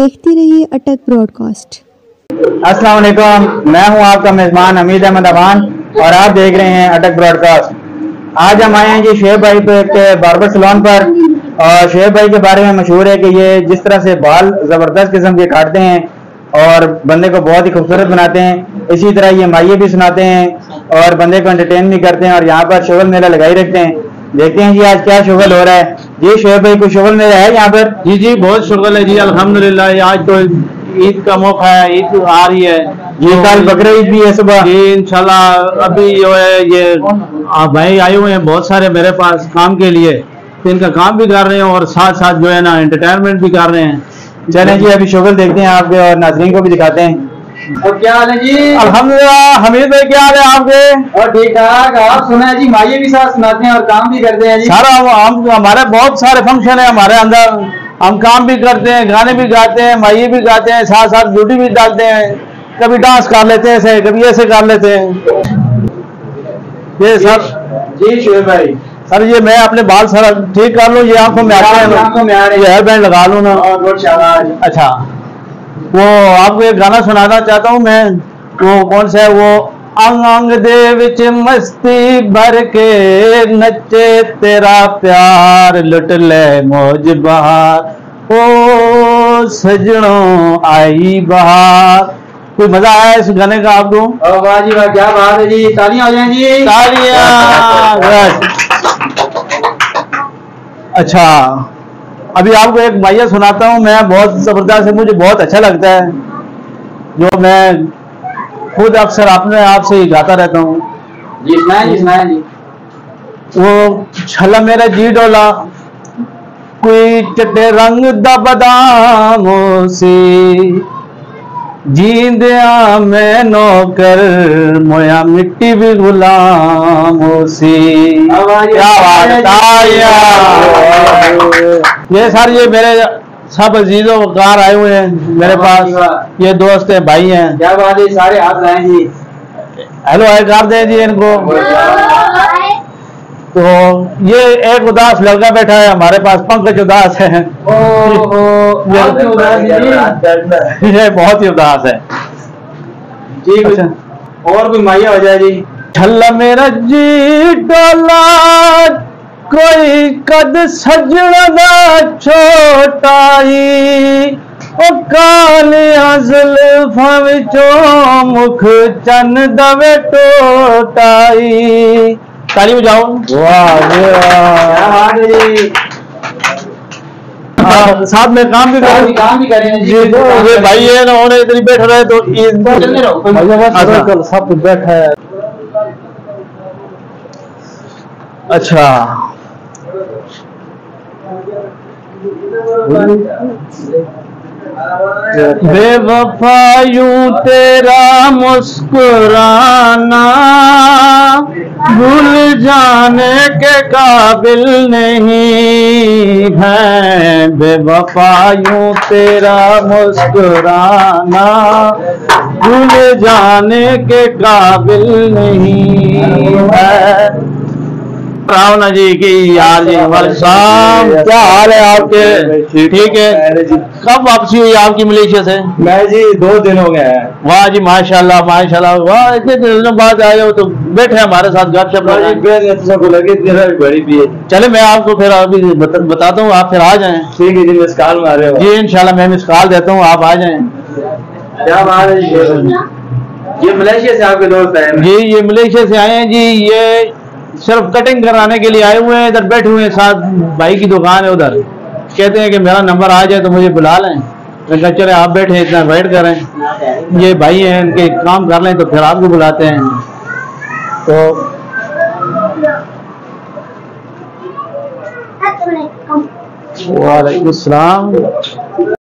देखते रहिए अटक ब्रॉडकास्ट। अस्सलाम वालेकुम, मैं हूं आपका मेजबान हमीद अहमद अवान और आप देख रहे हैं अटक ब्रॉडकास्ट। आज हम आए हैं जी शुएब भाई के बार्बर सैलून पर। और शुएब भाई के बारे में मशहूर है कि ये जिस तरह से बाल ज़बरदस्त किस्म के काटते हैं और बंदे को बहुत ही खूबसूरत बनाते हैं, इसी तरह ये माइये भी सुनाते हैं और बंदे को एंटरटेन भी करते हैं और यहाँ पर शुगल मेला लगाई रखते हैं। देखते हैं जी आज क्या शुगल हो रहा है। जी शुएब भाई, कोई शुगल मेला है यहाँ पर? जी बहुत शुक्र है जी, अल्हम्दुलिल्लाह। आज तो ईद का मौका है, ईद आ रही है जी, कल बकरा ईद भी है सुबह जी इंशाल्लाह। अभी जो है ये भाई आए हुए हैं बहुत सारे मेरे पास काम के लिए, तो इनका काम भी कर रहे हैं और साथ साथ जो है ना एंटरटेनमेंट भी कर रहे हैं। चलें जी अभी शुगल देखते हैं आपके और नाज़रीन को भी दिखाते हैं। और क्या हाल है जी? अल्हम्दुलिल्लाह। हमीद भाई क्या हाल है आपके? और ठीक ठाक। आप सुना है जी माइये भी साथ सुनाते हैं और काम भी करते हैं जी? सारा हम हमारे बहुत सारे फंक्शन है हमारे अंदर, हम काम भी करते हैं, गाने भी गाते हैं, माइये भी गाते हैं, साथ साथ ड्यूटी भी डालते हैं, कभी डांस कर लेते हैं ऐसे, कभी ऐसे कर लेते हैं। ये सर जी शुएब भाई, सर ये मैं अपने बाल सर ठीक कर लूँ, ये आंखों में आते हैं, आंखों में आ रहे हैं, ये हेयर बैंड लगा लूँ ना। और बहुत शाबाश। अच्छा, वो आपको एक गाना सुनाना चाहता हूँ मैं। वो कौन सा है? वो अंग अंग दे विच मस्ती भर के नचे तेरा प्यार लुट ले मौज बहार, ओ सजनों आई बहार। कोई मजा आया इस गाने का आपको? वाह जी वाह, क्या बात है जी, तालियां हो जाएं जी। तालियां। अच्छा, अभी आपको एक माइया सुनाता हूँ मैं, बहुत जबरदस्त है, मुझे बहुत अच्छा लगता है, जो मैं खुद अक्सर अपने आप से ही गाता रहता हूँ। जी सुनाए जी, सुनाए जी। वो छला मेरा जी डोला कोई चटे रंग दा बदामों से, जींदिया मैं नौकर मोया मिट्टी भी गुलामों से। क्या बात है। ये सर ये मेरे सब अजीजों वकार आए हुए हैं मेरे पास, ये दोस्त हैं, भाई हैं। क्या बात है, सारे हाथ लाए जी। हेलो हाय कर दें जी इनको। तो ये एक उदास लड़का बैठा है हमारे पास, पंकज उदास है। ये बहुत ही उदास है जी। अच्छा, और भी माइया हो जाए जी। छल्ला मेरा जी डोला कोई कद सजड़ा छोटाई, ओ कालिया जुल्फां विचों मुख चन दवे टोटाई। ताली बजाओ। वाह साथ में काम भी करें जी। ये भाई है ना, उन्हें इधर बैठ रहे तो सब बैठा है। अच्छा, बेवफा यूं तेरा मुस्कुराना भूल जाने के काबिल नहीं है, बेवफा यूं तेरा मुस्कुराना भूल जाने के काबिल नहीं है। रावना जी की यार जी, शाम क्या हाल है आपके? ठीक है। कब वापसी हुई आपकी मलेशिया से? मैं जी 2 दिन हो गए हैं। वाह जी माशाल्लाह माशाल्लाह, वाह इतने दिनों बाद आए हो तो बैठे हमारे साथ गपशप। चले मैं आपको फिर अभी बताता हूँ, आप फिर आ जाएं। ठीक है जी, मिस कॉल मारे हो जी इंशाल्लाह मैं मिस कॉल देता हूँ, आप आ जाएं। क्या बात है जी। ये मलेशिया से आपके दोस्त हैं? जी ये मलेशिया से आए हैं जी, ये सिर्फ कटिंग कराने के लिए आए हुए हैं, इधर बैठे हुए हैं, साथ भाई की दुकान है उधर, कहते हैं कि मेरा नंबर आ जाए तो मुझे बुला लें। मैं कहा चले आप बैठे इतना वेट करें, ये भाई हैं इनके काम कर लें तो फिर आपको बुलाते हैं। तो वालेकुम सलाम।